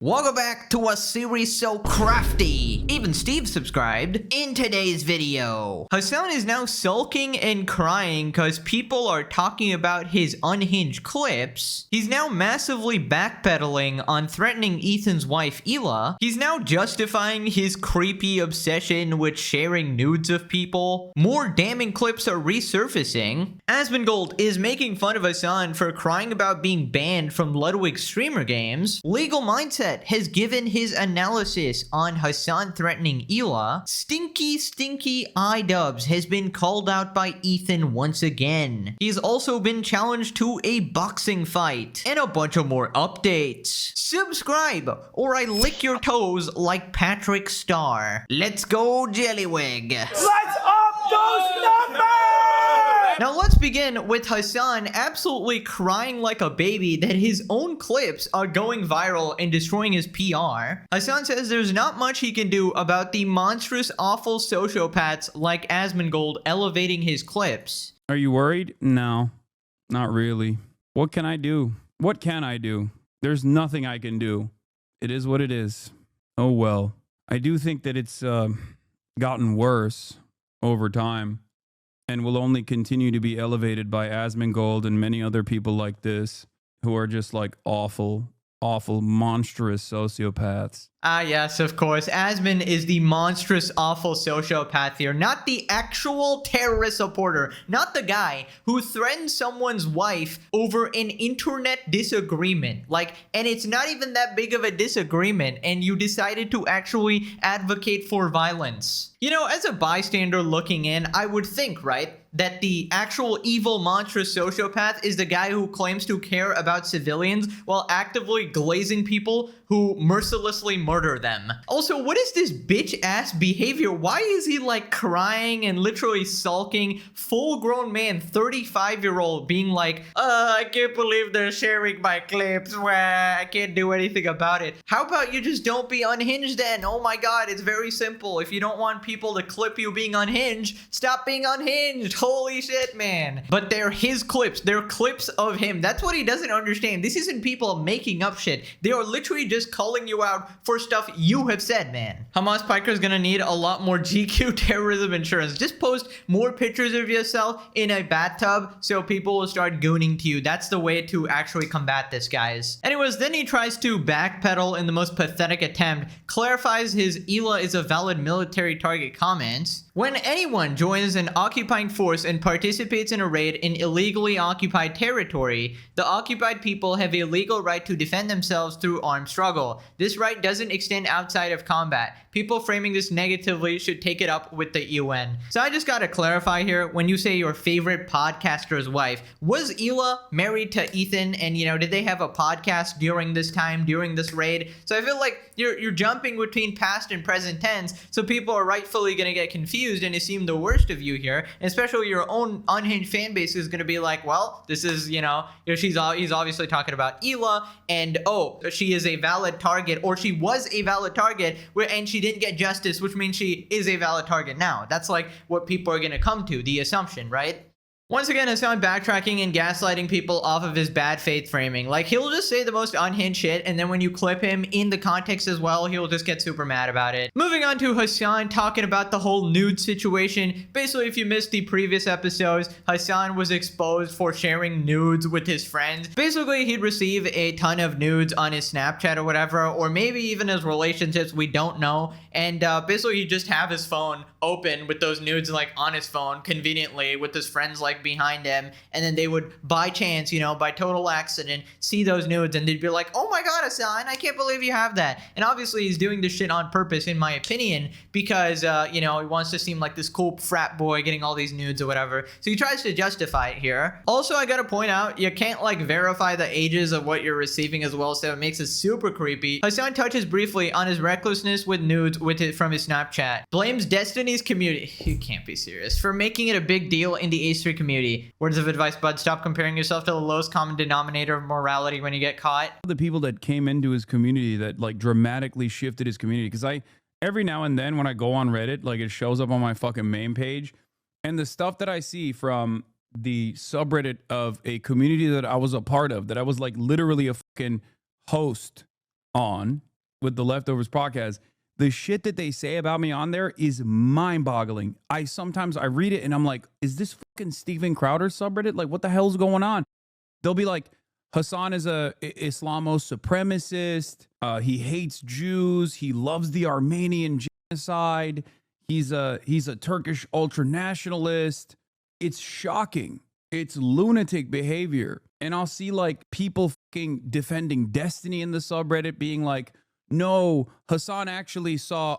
Welcome back to a series so crafty. Even Steve subscribed. In today's video, Hasan is now sulking and crying because people are talking about his unhinged clips. He's now massively backpedaling on threatening Ethan's wife, Ela. He's now justifying his creepy obsession with sharing nudes of people. More damning clips are resurfacing. Asmongold is making fun of Hasan for crying about being banned from Ludwig streamer games. Legal Mindset has given his analysis on Hasan threatening Ela. Stinky Idubbbz has been called out by Ethan once again. He's also been challenged to a boxing fight. And a bunch of more updates. Subscribe or I lick your toes like Patrick Star. Let's go Jellywig. Let's up those numbers! Now let's begin with Hasan absolutely crying like a baby that his own clips are going viral and destroying his PR. Hasan says there's not much he can do about the monstrous, awful sociopaths like Asmongold elevating his clips. Are you worried? No, not really. What can I do? What can I do? There's nothing I can do. It is what it is. Oh well. I do think that it's gotten worse over time, and will only continue to be elevated by Asmongold and many other people like this who are just like awful, monstrous sociopaths. Ah, yes, of course. Asmon is the monstrous, awful sociopath here, not the actual terrorist supporter, not the guy who threatened someone's wife over an internet disagreement. And it's not even that big of a disagreement, and you decided to actually advocate for violence. You know, as a bystander looking in, I would think, right, that the actual evil, monstrous sociopath is the guy who claims to care about civilians while actively glazing people who mercilessly murder them. Also, what is this bitch-ass behavior? Why is he like crying and literally sulking? Full-grown man, 35-year-old, being like, I can't believe they're sharing my clips. Wah, I can't do anything about it. How about you just don't be unhinged then? Oh my god, it's very simple. If you don't want people to clip you being unhinged, stop being unhinged. Holy shit, man. But they're his clips. They're clips of him. That's what he doesn't understand. This isn't people making up shit. They are literally just calling you out for stuff you have said, man. Hamas Piker is gonna need a lot more GQ terrorism insurance. Just post more pictures of yourself in a bathtub so people will start gooning to you. That's the way to actually combat this, guys. Anyways, then he tries to backpedal in the most pathetic attempt, clarifies his Ela is a valid military target comments. When anyone joins an occupying force and participates in a raid in illegally occupied territory, the occupied people have a legal right to defend themselves through armed struggle. This right doesn't extend outside of combat. People framing this negatively should take it up with the UN. So I just gotta clarify here, when you say your favorite podcaster's wife, was Ela married to Ethan, and did they have a podcast during this time, during this raid? So I feel like you're jumping between past and present tense, so people are rightfully gonna get confused and assume the worst of you here, and especially your own unhinged fan base is gonna be like, well, this is, he's obviously talking about Ela, and oh, she is a valid target, or she was a valid target, and she didn't get justice, which means she is a valid target now. That's like what people are gonna come to, the assumption, right? Once again, Hasan backtracking and gaslighting people off of his bad faith framing. Like, he'll just say the most unhinged shit, and then when you clip him in the context as well, he'll just get super mad about it. Moving on to Hasan talking about the whole nude situation. Basically, if you missed the previous episodes, Hasan was exposed for sharing nudes with his friends. Basically, he'd receive a ton of nudes on his Snapchat or whatever, or maybe even his relationships, we don't know. And basically, he'd just have his phone open with those nudes like on his phone conveniently with his friends like behind him, and then they would by chance, by total accident, see those nudes, and they'd be like, oh my god, Hasan, I can't believe you have that. And obviously he's doing this shit on purpose, in my opinion, because he wants to seem like this cool frat boy getting all these nudes or whatever, so he tries to justify it here. Also, I gotta point out, you can't verify the ages of what you're receiving as well, so it makes it super creepy. Hasan touches briefly on his recklessness with nudes from his Snapchat, blames Destiny's community, you can't be serious, for making it a big deal in the H3 community. Words of advice, bud, stop comparing yourself to the lowest common denominator of morality when you get caught. The people that came into his community that dramatically shifted his community, because every now and then when I go on Reddit, it shows up on my fucking main page, and the stuff that I see from the subreddit of a community that I was a part of, that I was literally a fucking host on, with the Leftovers podcast, the shit that they say about me on there is mind-boggling. Sometimes I read it and I'm like, is this fucking Steven Crowder subreddit? Like, what the hell's going on? They'll be like, Hasan is a Islamo supremacist. He hates Jews. He loves the Armenian genocide. He's a Turkish ultranationalist. It's shocking. It's lunatic behavior. And I'll see like people fucking defending Destiny in the subreddit being like, no, Hasan actually Hasan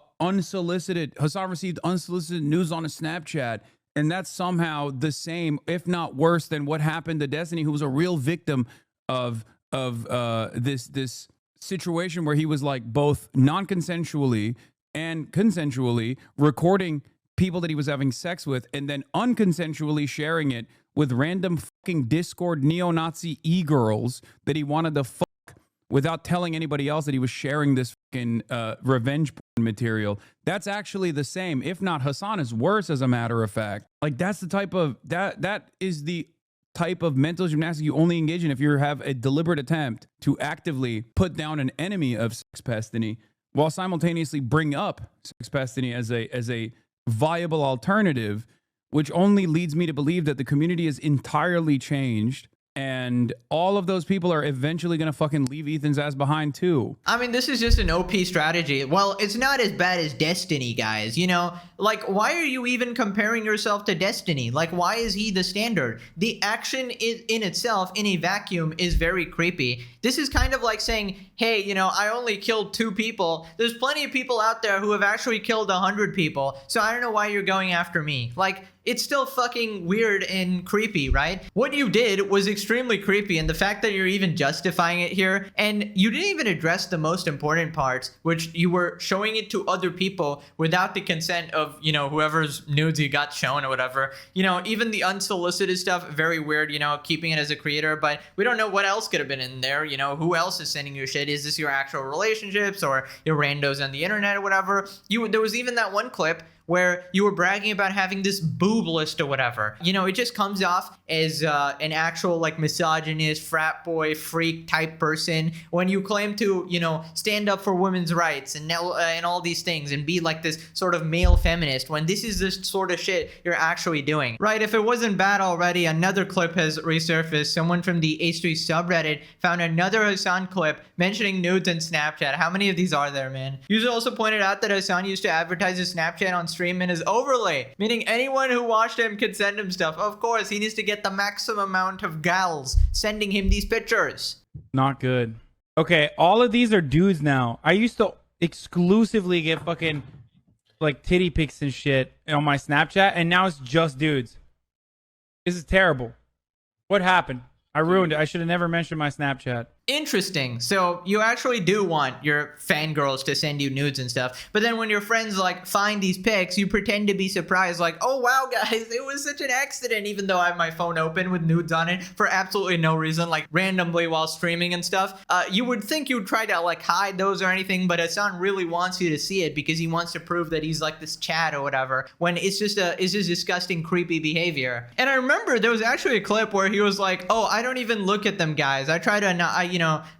received unsolicited news on a Snapchat. And that's somehow the same, if not worse, than what happened to Destiny, who was a real victim of this situation where he was like both non-consensually and consensually recording people that he was having sex with and then unconsensually sharing it with random fucking Discord neo-Nazi e-girls that he wanted to fuck without telling anybody else that he was sharing this fucking revenge porn material. That's actually the same. If not, Hasan is worse, as a matter of fact. Like, that's the type of, that is the type of mental gymnastics you only engage in if you have a deliberate attempt to actively put down an enemy of sex pestiny while simultaneously bring up sex pestiny as a viable alternative, which only leads me to believe that the community is entirely changed. And all of those people are eventually going to fucking leave Ethan's ass behind too. I mean, this is just an OP strategy. Well, it's not as bad as Destiny, guys. You know, like, why are you even comparing yourself to Destiny? Like, why is he the standard? The action in itself, in a vacuum, is very creepy. This is kind of like saying, hey, you know, I only killed 2 people. There's plenty of people out there who have actually killed 100 people. So I don't know why you're going after me. Like, it's still fucking weird and creepy, right? What you did was extremely creepy, and the fact that you're even justifying it here, and you didn't even address the most important parts, which you were showing it to other people without the consent of, you know, whoever's nudes you got shown or whatever. You know, even the unsolicited stuff, very weird, you know, keeping it as a creator, but we don't know what else could have been in there. You know, who else is sending you shit? Is this your actual relationships or your randos on the internet or whatever? There was even that one clip where you were bragging about having this boob list or whatever. You know, it just comes off as an actual like misogynist, frat boy, freak type person when you claim to, you know, stand up for women's rights and all these things and be like this sort of male feminist when this is the sort of shit you're actually doing. Right, if it wasn't bad already, another clip has resurfaced. Someone from the H3 subreddit found another Hasan clip mentioning nudes and Snapchat. How many of these are there, man? User also pointed out that Hasan used to advertise his Snapchat on stream in his overlay, meaning anyone who watched him could send him stuff. Of course, he needs to get the maximum amount of gals sending him these pictures. Not good. Okay, all of these are dudes now. I used to exclusively get fucking like titty pics and shit on my Snapchat, and now it's just dudes. This is terrible. What happened? I ruined it. I should have never mentioned my Snapchat. Interesting. So you actually do want your fangirls to send you nudes and stuff, but then when your friends like find these pics, you pretend to be surprised, like, oh wow guys, it was such an accident, even though I have my phone open with nudes on it for absolutely no reason, like randomly while streaming and stuff. You would think you would try to like hide those or anything, but Hasan really wants you to see it because he wants to prove that he's like this Chad or whatever, when it's just disgusting, creepy behavior. And I remember there was actually a clip where he was like, oh, I don't even look at them, guys. I try to not,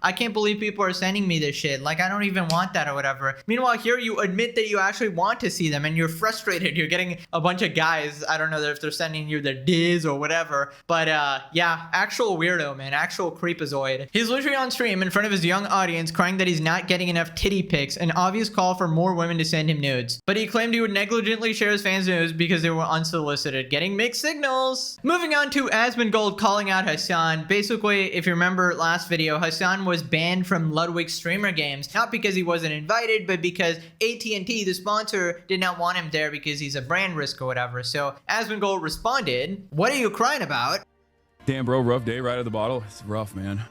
I can't believe people are sending me this shit. Like, I don't even want that or whatever. Meanwhile, here you admit that you actually want to see them and you're frustrated. You're getting a bunch of guys. I don't know if they're sending you their diz or whatever. But yeah, actual weirdo, man. Actual creepazoid. He's literally on stream in front of his young audience crying that he's not getting enough titty pics, an obvious call for more women to send him nudes. But he claimed he would negligently share his fans' nudes because they were unsolicited, getting mixed signals. Moving on to Asmongold calling out Hasan. Basically, if you remember last video, Hasan was banned from Ludwig's streamer games, not because he wasn't invited, but because AT&T, the sponsor, did not want him there because he's a brand risk or whatever. So Asmongold responded, "What are you crying about?" Damn, bro, rough day right out of the bottle. It's rough, man.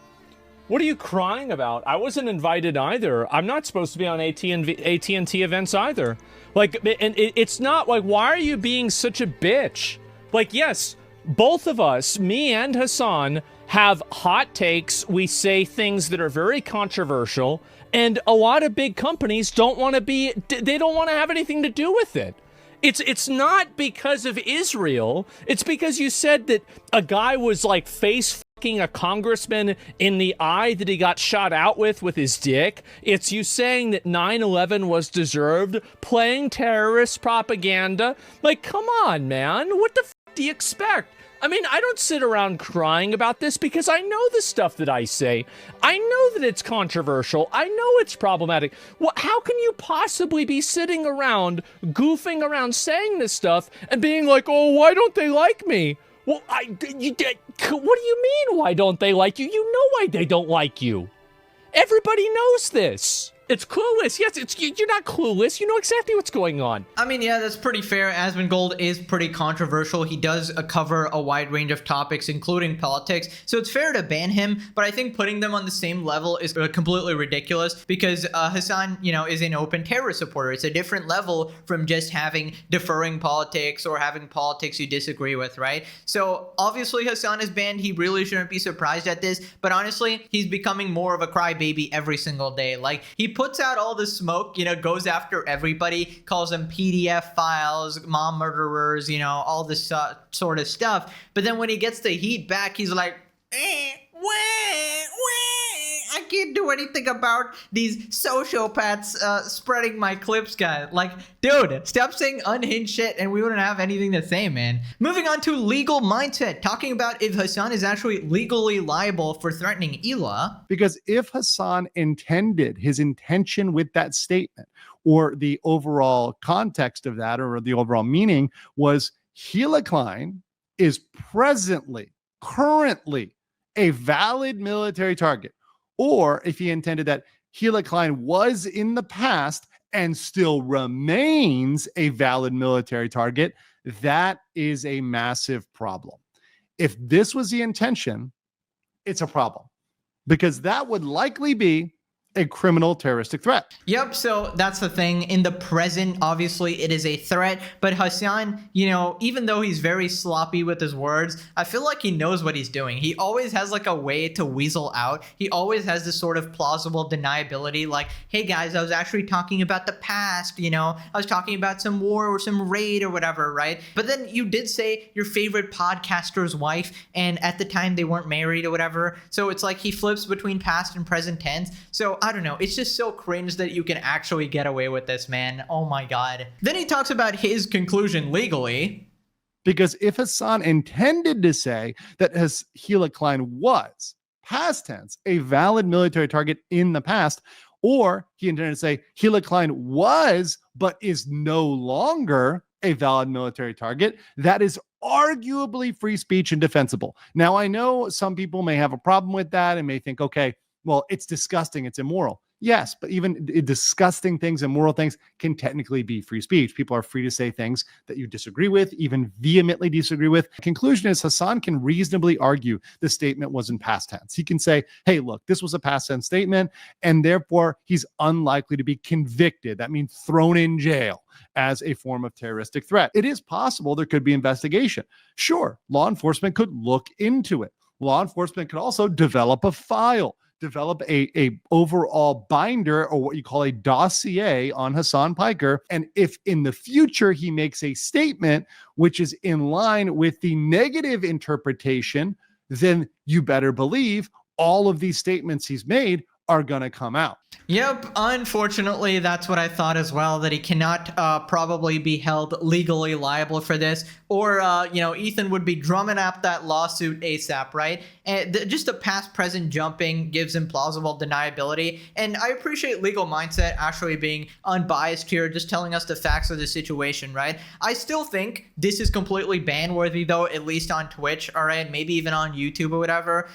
What are you crying about? I wasn't invited either. I'm not supposed to be on AT&T events either. Like, and it's not like, why are you being such a bitch? Like, yes, both of us, me and Hasan, have hot takes. We say things that are very controversial, and a lot of big companies don't want to have anything to do with it. It's not because of Israel. It's because you said that a guy was like face a congressman in the eye that he got shot out with his dick. It's you saying that 9/11 was deserved, playing terrorist propaganda. Like, come on, man. What the f do you expect? I mean, I don't sit around crying about this because I know the stuff that I say. I know that it's controversial. I know it's problematic. Well, how can you possibly be sitting around, goofing around saying this stuff and being like, oh, why don't they like me? Well, what do you mean, why don't they like you? You know why they don't like you. Everybody knows this. It's clueless. Yes, you're not clueless. You know exactly what's going on. I mean, yeah, that's pretty fair. Asmongold is pretty controversial. He does cover a wide range of topics, including politics. So it's fair to ban him, but I think putting them on the same level is completely ridiculous because Hasan, is an open terrorist supporter. It's a different level from just having deferring politics or having politics you disagree with, right? So obviously Hasan is banned. He really shouldn't be surprised at this, but honestly, he's becoming more of a crybaby every single day. Like, he puts out all the smoke, goes after everybody, calls them PDF files, mom murderers, all this sort of stuff. But then when he gets the heat back, he's like, I can't do anything about these sociopaths spreading my clips, guys. Like, dude, stop saying unhinged shit and we wouldn't have anything to say, man. Moving on to legal mindset, talking about if Hasan is actually legally liable for threatening Ela. Because if Hasan intended, his intention with that statement or the overall context of that or the overall meaning was Hila Klein is currently a valid military target, or if he intended that Hila Klein was in the past and still remains a valid military target, that is a massive problem. If this was the intention, it's a problem because that would likely be a criminal terroristic threat. Yep, so that's the thing. In the present, obviously, it is a threat. But Hasan, even though he's very sloppy with his words, I feel like he knows what he's doing. He always has like a way to weasel out. He always has this sort of plausible deniability like, hey guys, I was actually talking about the past, I was talking about some war or some raid or whatever, right? But then you did say your favorite podcaster's wife, and at the time they weren't married or whatever. So it's like he flips between past and present tense. So I don't know. It's just so cringe that you can actually get away with this, man. Oh my God. Then he talks about his conclusion legally. Because if Hasan intended to say that Hila Klein was, past tense, a valid military target in the past, or he intended to say Hila Klein was, but is no longer a valid military target, that is arguably free speech and defensible. Now, I know some people may have a problem with that and may think, okay, well, it's disgusting, it's immoral. Yes, but even disgusting things, immoral things can technically be free speech. People are free to say things that you disagree with, even vehemently disagree with. The conclusion is Hasan can reasonably argue the statement was in past tense. He can say, hey, look, this was a past tense statement, and therefore he's unlikely to be convicted. That means thrown in jail as a form of terroristic threat. It is possible there could be investigation. Sure, law enforcement could look into it. Law enforcement could also develop a file, develop a overall binder or what you call a dossier on Hasan Piker. And if in the future he makes a statement which is in line with the negative interpretation, then you better believe all of these statements he's made are going to come out. Yep, unfortunately, that's what I thought as well, that he cannot probably be held legally liable for this. Or, Ethan would be drumming up that lawsuit ASAP, right? And just the past-present jumping gives him plausible deniability. And I appreciate legal mindset actually being unbiased here, just telling us the facts of the situation, right? I still think this is completely ban-worthy, though, at least on Twitch, all right? Maybe even on YouTube or whatever.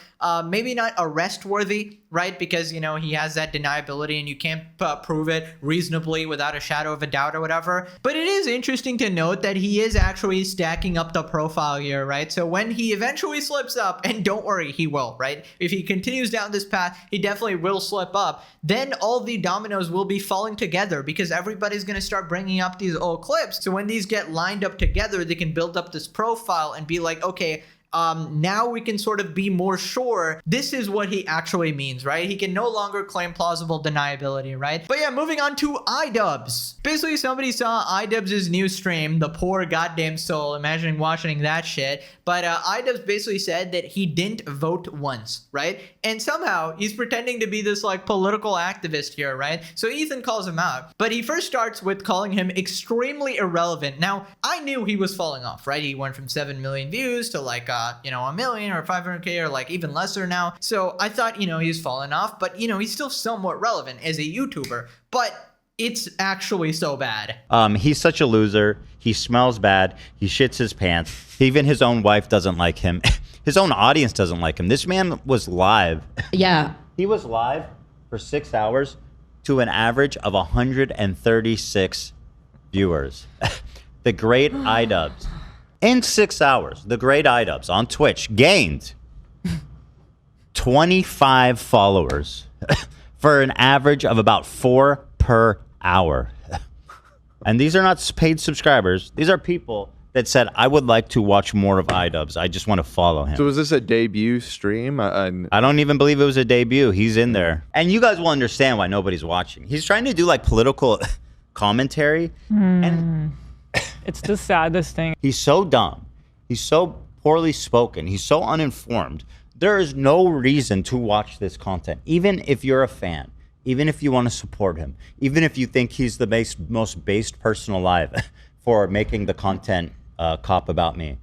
Maybe not arrest-worthy, right? Because, he has that deniability and you can't prove it reasonably without a shadow of a doubt or whatever. But it is interesting to note that he is actually stacking up the profile here, right? So when he eventually slips up, and don't worry, he will, right? If he continues down this path, he definitely will slip up. Then all the dominoes will be falling together because everybody's going to start bringing up these old clips. So when these get lined up together, they can build up this profile and be like, okay, now we can sort of be more sure this is what he actually means, right? He can no longer claim plausible deniability, right? But yeah, moving on to Idubbbz. Basically, somebody saw Idubbbz's new stream, the poor goddamn soul, imagining watching that shit. But Idubbbz basically said that he didn't vote once, right? And somehow he's pretending to be this like political activist here, right? So Ethan calls him out, but he first starts with calling him extremely irrelevant. Now, I knew he was falling off, right? He went from 7 million views to like, you know, 1 million or 500K or like even lesser now. So I thought, you know, he's fallen off, but you know, he's still somewhat relevant as a YouTuber, but it's actually so bad. He's such a loser. He smells bad. He shits his pants. Even his own wife doesn't like him. His own audience doesn't like him. This man was live. Yeah. He was live for 6 hours to an average of 136 viewers. The great Idubbbz. In 6 hours, the great Idubbbz on Twitch gained 25 followers for an average of about 4 per hour. And these are not paid subscribers. These are people that said, I would like to watch more of Idubbbz. I just want to follow him. So was this a debut stream? I don't even believe it was a debut. He's in there. And you guys will understand why nobody's watching. He's trying to do like political commentary. And it's the saddest thing. He's so dumb. He's so poorly spoken. He's so uninformed. There is no reason to watch this content, even if you're a fan, even if you want to support him, even if you think he's the most based person alive for making the content cop about me.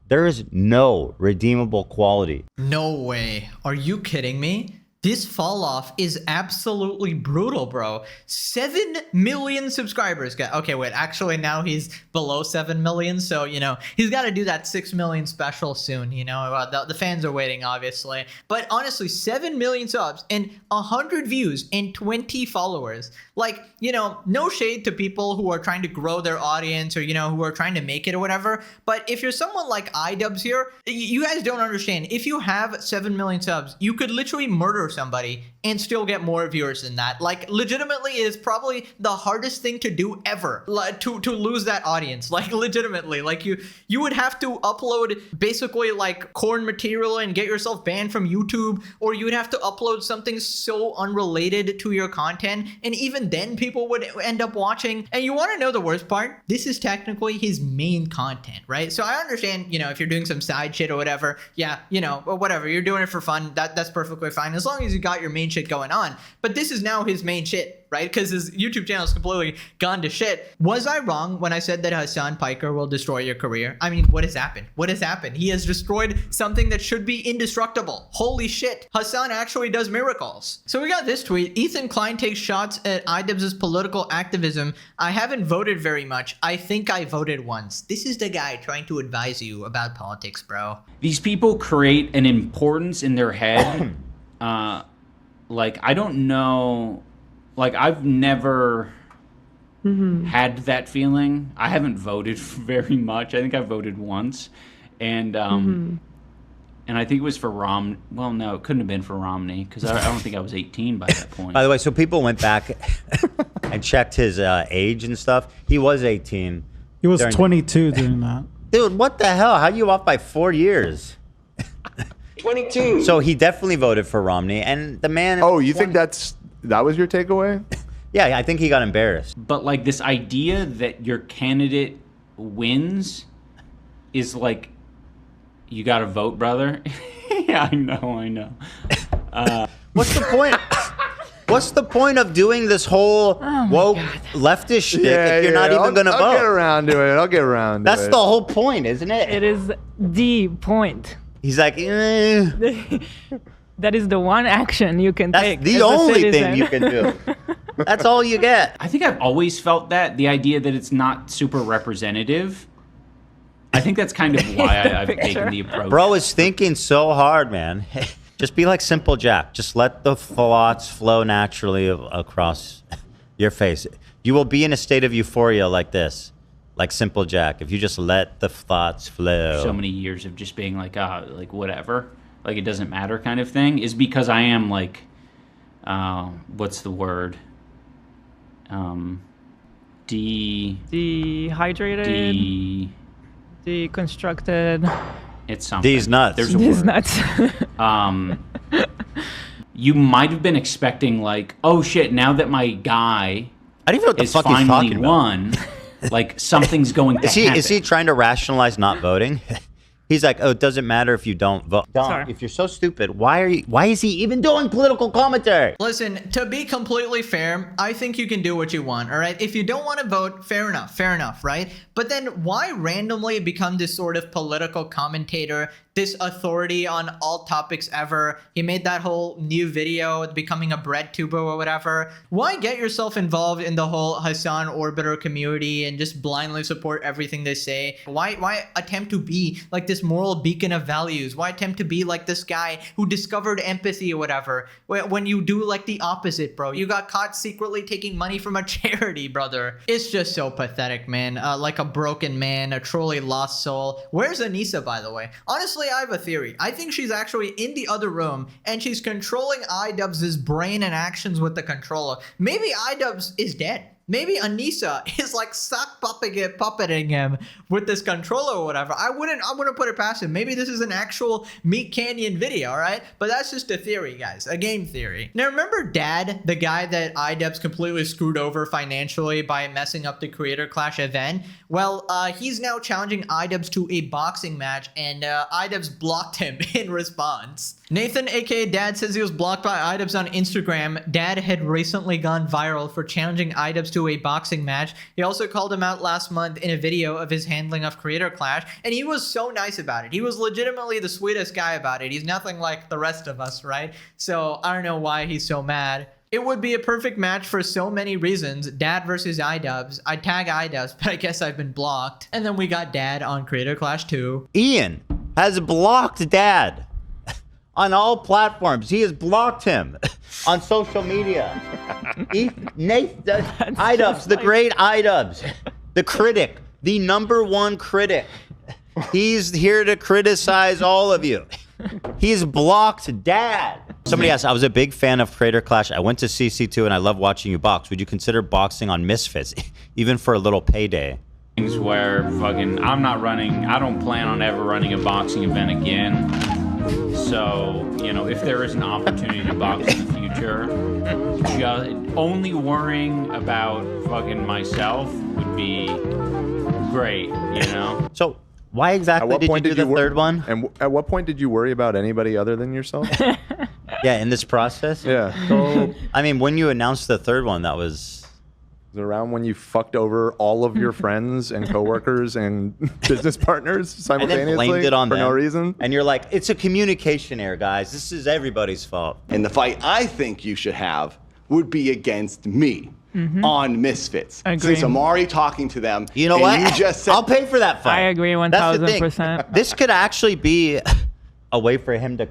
There is no redeemable quality. No way. Are you kidding me? This fall off is absolutely brutal, bro. 7 million subscribers. Okay, wait, actually now he's below 7 million. So, you know, he's got to do that 6 million special soon. You know, the fans are waiting, obviously. But honestly, 7 million subs and 100 views and 20 followers. Like, you know, no shade to people who are trying to grow their audience or, you know, who are trying to make it or whatever. But if you're someone like Idubbbz here, you guys don't understand. If you have 7 million subs, you could literally murder somebody and still get more viewers than that. Like, legitimately, it is probably the hardest thing to do ever, to lose that audience. Like, legitimately, like you would have to upload basically like corn material and get yourself banned from YouTube, or you would have to upload something so unrelated to your content, and even then people would end up watching. And you want to know the worst part? This is technically his main content, right? So I understand, you know, if you're doing some side shit or whatever, yeah, you know, or whatever, you're doing it for fun, that's perfectly fine, as long as you got your main shit going on. But this is now his main shit, right? Because his YouTube channel is completely gone to shit. Was I wrong when I said that Hasan Piker will destroy your career? I mean, what has happened? What has happened? He has destroyed something that should be indestructible. Holy shit. Hasan actually does miracles. So we got this tweet. Ethan Klein takes shots at Idubbbz's political activism. I haven't voted very much. I think I voted once. This is the guy trying to advise you about politics, bro. These people create an importance in their head. Like, I don't know, like, I've never had that feeling. I haven't voted very much. I think I voted once. And and I think it was for well, no, it couldn't have been for Romney, because I don't think I was 18 by that point. By the way, so people went back and checked his age and stuff. He was 18. He was 22 doing that. Dude, what the hell? How are you off by 4 years? 22. So he definitely voted for Romney, and the man... Oh, you think that was your takeaway? Yeah, I think he got embarrassed. But, like, this idea that your candidate wins is like, you gotta vote, brother. Yeah, I know. What's the point? What's the point of doing this whole woke leftist shit if you're not even going to vote? I'll get around to it. I'll get around to it. That's the whole point, isn't it? It is the point. He's like, That is the one action you can take. That's the only thing you can do. That's all you get. I think I've always felt that, the idea that it's not super representative. I think that's kind of why I've taken the approach. Bro is thinking so hard, man. Just be like Simple Jack. Just let the thoughts flow naturally across your face. You will be in a state of euphoria like this, like Simple Jack, if you just let the thoughts flow. So many years of just being like whatever, like it doesn't matter kind of thing, is because I am like, what's the word? Dehydrated. Deconstructed. It's something. These nuts. There's a These word. nuts. You might have been expecting like, oh shit, now that my guy I don't even know what the is fuck he's finally talking about. won, like something's going to happen. Is he trying to rationalize not voting? He's like, oh, it doesn't matter if you don't vote. Sorry. If you're so stupid, why is he even doing political commentary? Listen, to be completely fair, I think you can do what you want, all right? If you don't want to vote, fair enough, right? But then why randomly become this sort of political commentator, this authority on all topics ever? He made that whole new video becoming a bread tuber or whatever. Why get yourself involved in the whole Hasan orbiter community and just blindly support everything they say? Why attempt to be like this moral beacon of values? Why attempt to be like this guy who discovered empathy or whatever when you do like the opposite, bro? You got caught secretly taking money from a charity, brother. It's just so pathetic, man. Like a broken man, a truly lost soul. Where's Anissa, by the way? Honestly, I have a theory. I think she's actually in the other room and she's controlling Idubbbz' brain and actions with the controller. Maybe Idubbbz is dead. Maybe Anissa is like sock puppeting him with this controller or whatever. I wouldn't put it past him. Maybe this is an actual Meat Canyon video, all right? But that's just a theory, guys, a game theory. Now, remember Dad, the guy that Idubbbz completely screwed over financially by messing up the Creator Clash event? Well, he's now challenging Idubbbz to a boxing match, and Idubbbz blocked him in response. Nathan, aka Dad, says he was blocked by Idubbbz on Instagram. Dad had recently gone viral for challenging Idubbbz to a boxing match. He also called him out last month in a video of his handling of Creator Clash, and he was so nice about it. He was legitimately the sweetest guy about it. He's nothing like the rest of us, right? So I don't know why he's so mad. It would be a perfect match for so many reasons. Dad versus Idubbbz. I'd tag Idubbbz, but I guess I've been blocked. And then we got Dad on Creator Clash 2. Ian has blocked Dad on all platforms. He has blocked him on social media. Idubbbz, the great Idubbbz, the critic, the #1 critic. He's here to criticize all of you. He's blocked Dad. Somebody asked, I was a big fan of Creator Clash. I went to CC2 and I love watching you box. Would you consider boxing on Misfits, even for a little payday? Things where fucking I don't plan on ever running a boxing event again. So, you know, if there is an opportunity to box in the future, just only worrying about fucking myself would be great, you know? So why exactly did you do the third one? And at what point did you worry about anybody other than yourself? Yeah, in this process? Yeah. So, I mean, when you announced the third one, that was... Was it around when you fucked over all of your friends and coworkers and business partners simultaneously and then blamed it on for them. no reason? And you're like, it's a communication error, guys. This is everybody's fault. And the fight I think you should have would be against me on Misfits. Agree. Since I'm already talking to them. You know and what? You just said, I'll pay for that fight. I agree That's the thing. 1000%. This could actually be a way for him to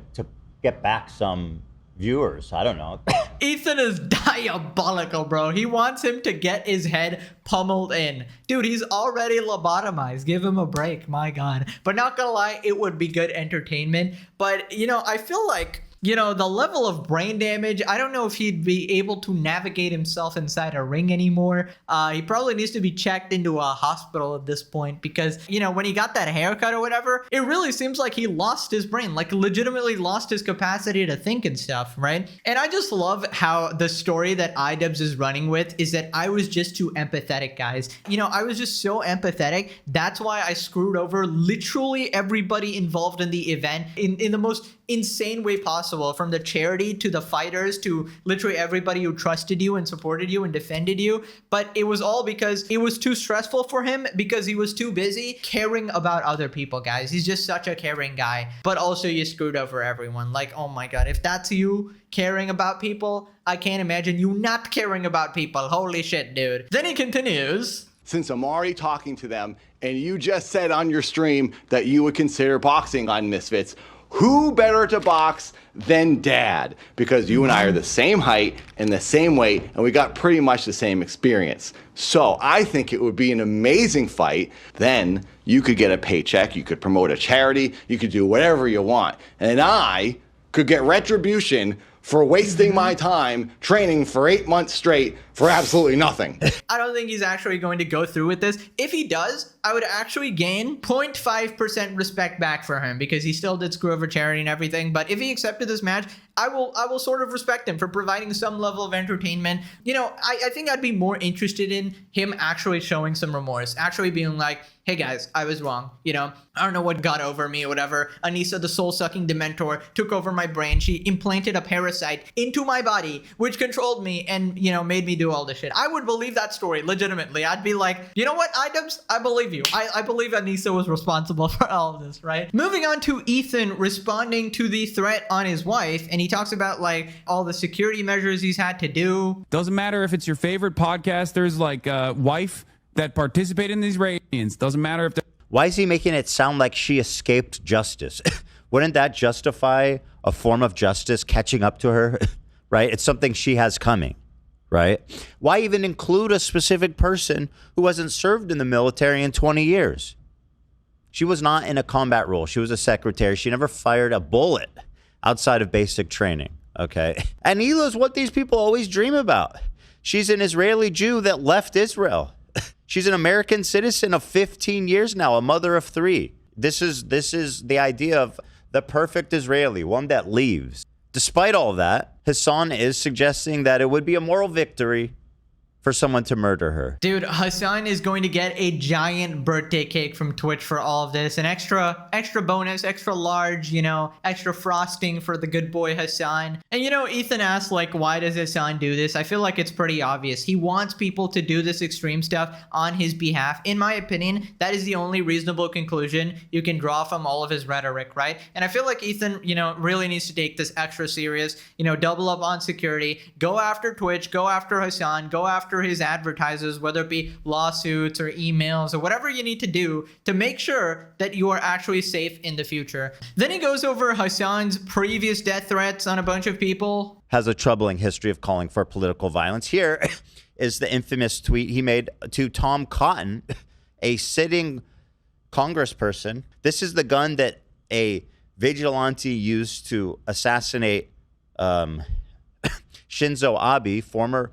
get back some viewers. I don't know. Ethan is diabolical, bro. He wants him to get his head pummeled in. Dude, he's already lobotomized. Give him a break, my God. But not gonna lie, it would be good entertainment. But, you know, I feel like, you know, the level of brain damage, I don't know if he'd be able to navigate himself inside a ring anymore. He probably needs to be checked into a hospital at this point because, you know, when he got that haircut or whatever, it really seems like he lost his brain, like legitimately lost his capacity to think and stuff, right? And I just love how the story that Idubbbz is running with is that I was just too empathetic, guys. You know, I was just so empathetic. That's why I screwed over literally everybody involved in the event in the most insane way possible, from the charity to the fighters to literally everybody who trusted you and supported you and defended you. But it was all because it was too stressful for him because he was too busy caring about other people, guys. He's just such a caring guy. But also you screwed over everyone. Like, oh my God, if that's you caring about people, I can't imagine you not caring about people. Holy shit, dude. Then he continues. since I'm already talking to them and you just said on your stream that you would consider boxing on Misfits, who better to box than Dad? Because you and I are the same height and the same weight, and we got pretty much the same experience. So I think it would be an amazing fight. Then you could get a paycheck, you could promote a charity, you could do whatever you want. And I could get retribution for wasting my time training for 8 months straight for absolutely nothing. I don't think he's actually going to go through with this. If he does, I would actually gain 0.5% respect back for him because he still did screw over charity and everything. But if he accepted this match, I will sort of respect him for providing some level of entertainment. You know, I think I'd be more interested in him actually showing some remorse, actually being like, hey guys, I was wrong. You know, I don't know what got over me or whatever. Anissa, the soul-sucking dementor, took over my brain. She implanted a parasite into my body, which controlled me and, you know, made me do all this shit. I would believe that story legitimately. I'd be like, you know what, Idubbbz, I believe you. I believe Anissa was responsible for all of this, right? Moving on to Ethan responding to the threat on his wife, and he talks about like all the security measures he's had to do. Doesn't matter if it's your favorite podcaster's like wife that participate in these ratings. Doesn't matter if they're... Why is he making it sound like she escaped justice? Wouldn't that justify a form of justice catching up to her? Right? It's something she has coming, right? Why even include a specific person who hasn't served in the military in 20 years? She was not in a combat role. She was a secretary. She never fired a bullet outside of basic training, okay? And Hila's what these people always dream about. She's an Israeli Jew that left Israel. She's an American citizen of 15 years now, a mother of 3. This is the idea of the perfect Israeli, one that leaves. Despite all that, Hasan is suggesting that it would be a moral victory for someone to murder her. Dude, Hasan is going to get a giant birthday cake from Twitch for all of this. An extra bonus, extra large, you know, extra frosting for the good boy Hasan. And you know, Ethan asked like, why does Hasan do this? I feel like it's pretty obvious. He wants people to do this extreme stuff on his behalf. In my opinion, that is the only reasonable conclusion you can draw from all of his rhetoric, right? And I feel like Ethan, you know, really needs to take this extra serious, you know, double up on security, go after Twitch, go after Hasan, go after his advertisers, whether it be lawsuits or emails or whatever you need to do to make sure that you are actually safe in the future. Then he goes over Hasan's previous death threats on a bunch of people. Has a troubling history of calling for political violence. Here is the infamous tweet he made to Tom Cotton, a sitting congressperson. This is the gun that a vigilante used to assassinate Shinzo Abe, former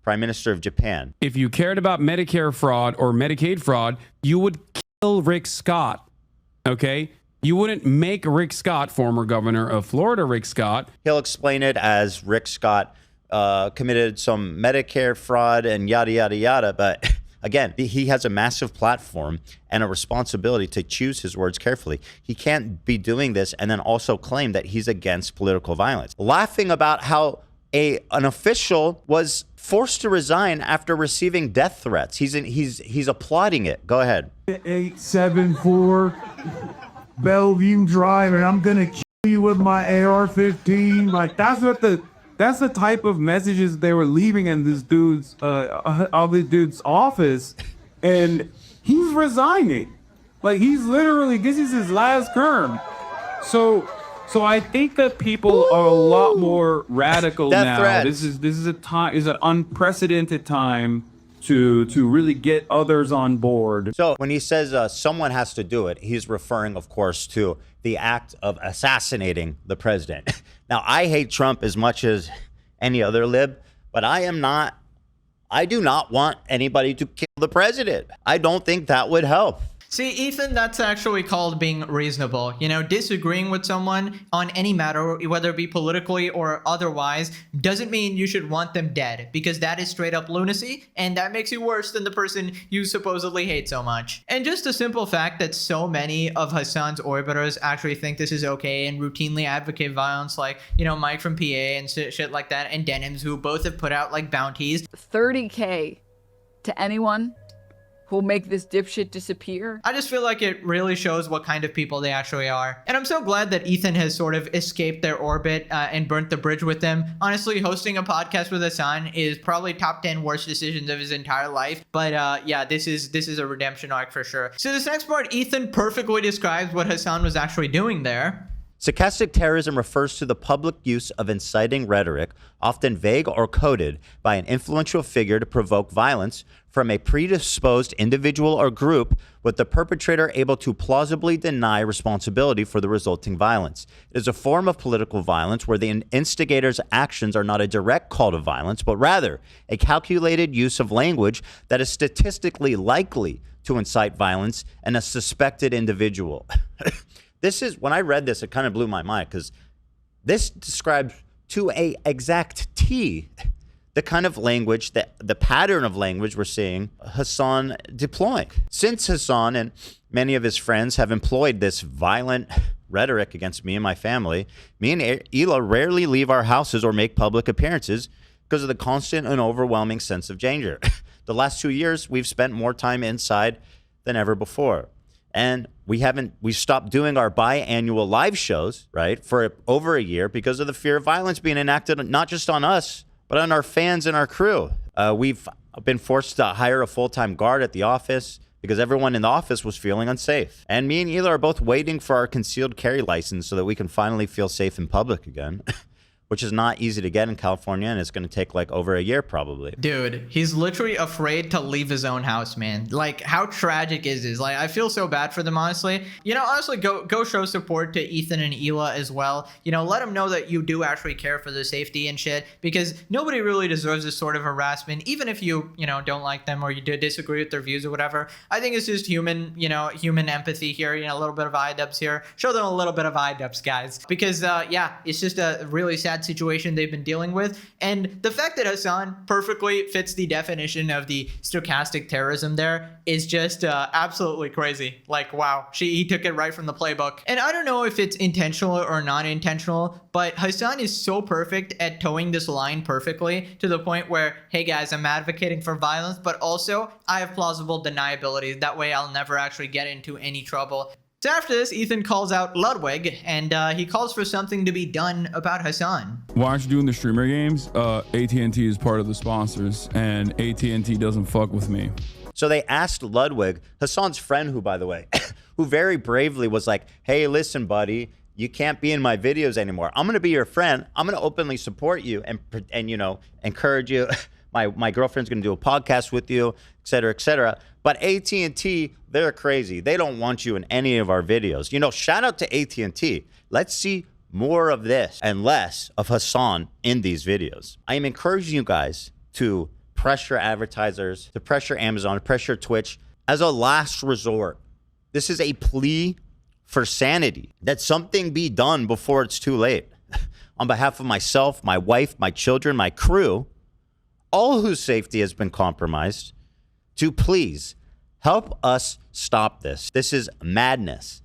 Prime Minister of Japan. If you cared about Medicare fraud or Medicaid fraud, you would kill Rick Scott, okay? You wouldn't make Rick Scott, former governor of Florida, Rick Scott. He'll explain it as Rick Scott committed some Medicare fraud and yada, yada, yada. But again, he has a massive platform and a responsibility to choose his words carefully. He can't be doing this and then also claim that he's against political violence. Laughing about how an official was forced to resign after receiving death threats. He's applauding it. Go ahead. 874 Bellevue Drive, and I'm gonna kill you with my AR-15. Like that's the type of messages they were leaving in this dude's office, and he's resigning. Like he's literally, this is his last term. So I think that people are a lot more radical now. Threats. This is an unprecedented time to really get others on board. So when he says someone has to do it, he's referring, of course, to the act of assassinating the president. Now, I hate Trump as much as any other lib, but I do not want anybody to kill the president. I don't think that would help. See, Ethan, that's actually called being reasonable. You know, disagreeing with someone on any matter, whether it be politically or otherwise, doesn't mean you should want them dead, because that is straight up lunacy, and that makes you worse than the person you supposedly hate so much. And just the simple fact that so many of Hasan's orbiters actually think this is okay and routinely advocate violence, like, you know, Mike from PA and shit like that, and Denims, who both have put out like bounties. 30K to anyone who'll make this dipshit disappear. I just feel like it really shows what kind of people they actually are. And I'm so glad that Ethan has sort of escaped their orbit and burnt the bridge with them. Honestly, hosting a podcast with Hasan is probably top 10 worst decisions of his entire life. But yeah, this is a redemption arc for sure. So this next part, Ethan perfectly describes what Hasan was actually doing there. Stochastic terrorism refers to the public use of inciting rhetoric, often vague or coded, by an influential figure to provoke violence from a predisposed individual or group, with the perpetrator able to plausibly deny responsibility for the resulting violence. It is a form of political violence where the instigator's actions are not a direct call to violence, but rather a calculated use of language that is statistically likely to incite violence in a suspected individual. This is, when I read this, it kind of blew my mind, because this describes to a exact T the kind of language, that the pattern of language we're seeing Hasan deploying. Since Hasan and many of his friends have employed this violent rhetoric against me and my family, me and Hila rarely leave our houses or make public appearances because of the constant and overwhelming sense of danger. The last 2 years, we've spent more time inside than ever before. And we stopped doing our biannual live shows, right, for over a year because of the fear of violence being enacted not just on us, but on our fans and our crew. We've been forced to hire a full-time guard at the office because everyone in the office was feeling unsafe. And me and Hila are both waiting for our concealed carry license so that we can finally feel safe in public again. Which is not easy to get in California, and it's going to take like over a year probably. Dude, he's literally afraid to leave his own house, man. Like, how tragic is this? Like, I feel so bad for them, honestly. You know, honestly, go show support to Ethan and Hila as well. You know, let them know that you do actually care for their safety and shit, because nobody really deserves this sort of harassment, even if you know, don't like them or you do disagree with their views or whatever. I think it's just human, you know, human empathy here, you know, a little bit of Idubbbz here. Show them a little bit of Idubbbz, guys, because yeah, it's just a really sad situation they've been dealing with. And the fact that Hasan perfectly fits the definition of the stochastic terrorism there is just absolutely crazy. Like, wow, he took it right from the playbook. And I don't know if it's intentional or not intentional, but Hasan is so perfect at towing this line perfectly to the point where, hey guys, I'm advocating for violence, but also I have plausible deniability. That way I'll never actually get into any trouble. So after this, Ethan calls out Ludwig, and he calls for something to be done about Hasan. Why aren't you doing the streamer games? AT&T is part of the sponsors, and AT&T doesn't fuck with me. So they asked Ludwig, Hasan's friend, who, by the way, who very bravely was like, hey, listen, buddy, you can't be in my videos anymore. I'm going to be your friend. I'm going to openly support you and you know, encourage you. My girlfriend's going to do a podcast with you, et cetera, et cetera. But AT&T, they're crazy. They don't want you in any of our videos. You know, shout out to AT&T. Let's see more of this and less of Hasan in these videos. I am encouraging you guys to pressure advertisers, to pressure Amazon, to pressure Twitch as a last resort. This is a plea for sanity, that something be done before it's too late. On behalf of myself, my wife, my children, my crew, all whose safety has been compromised, to please help us stop this. This is madness.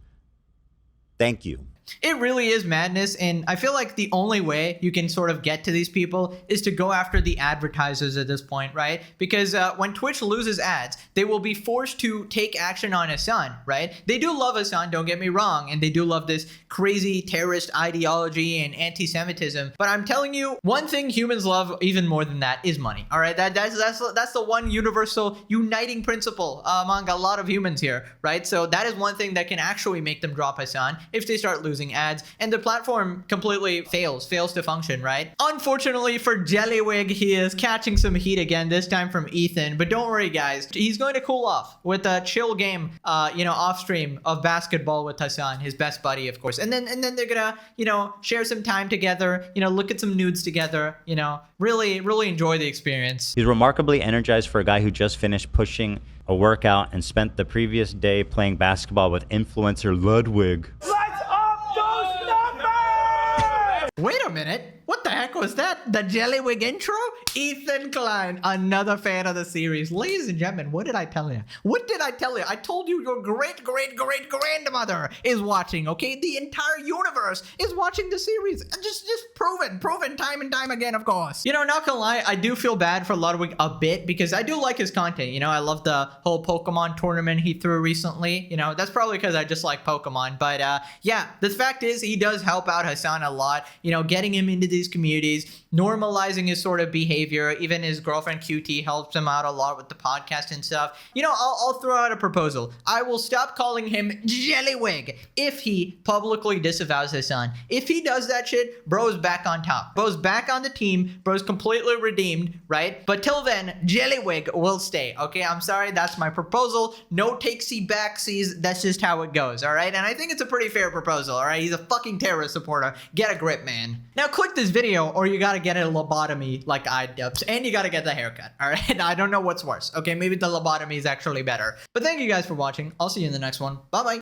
Thank you. It really is madness, and I feel like the only way you can sort of get to these people is to go after the advertisers at this point, right? Because when Twitch loses ads, they will be forced to take action on Hasan, right? They do love Hasan, don't get me wrong, and they do love this crazy terrorist ideology and anti-Semitism, but I'm telling you, one thing humans love even more than that is money, all right? That's the one universal uniting principle among a lot of humans here, right? So that is one thing that can actually make them drop Hasan if they start losing ads, and the platform completely fails to function, right? Unfortunately for Jellywig, he is catching some heat again, this time from Ethan, but don't worry guys, he's going to cool off with a chill game, you know, off stream of basketball with Hasan, his best buddy, of course, and then they're gonna, you know, share some time together, you know, look at some nudes together, you know, really enjoy the experience. He's remarkably energized for a guy who just finished pushing a workout and spent the previous day playing basketball with influencer Ludwig. Wait a minute. What the heck was that? The Jellywig intro? Ethan Klein, another fan of the series. Ladies and gentlemen, what did I tell you? What did I tell you? I told you your great-great-great-grandmother is watching, okay? The entire universe is watching the series. Just proven time and time again, of course. You know, not gonna lie, I do feel bad for Ludwig a bit because I do like his content. You know, I love the whole Pokemon tournament he threw recently. You know, that's probably because I just like Pokemon. But yeah, the fact is he does help out Hasan a lot. You know, getting him into these communities, normalizing his sort of behavior. Even his girlfriend QT helps him out a lot with the podcast and stuff. You know, I'll throw out a proposal. I will stop calling him Jellywig if he publicly disavows Hasan. If he does that shit, bro's back on top. Bro's back on the team. Bro's completely redeemed, right? But till then, Jellywig will stay, okay? I'm sorry, that's my proposal. No takesy backsies. That's just how it goes, all right? And I think it's a pretty fair proposal, all right? He's a fucking terrorist supporter. Get a grip, man. Now click this video or you gotta get a lobotomy like Idubbbz, and you gotta get the haircut, all right? I don't know what's worse, okay? Maybe the lobotomy is actually better. But thank you guys for watching. I'll see you in the next one. Bye-bye.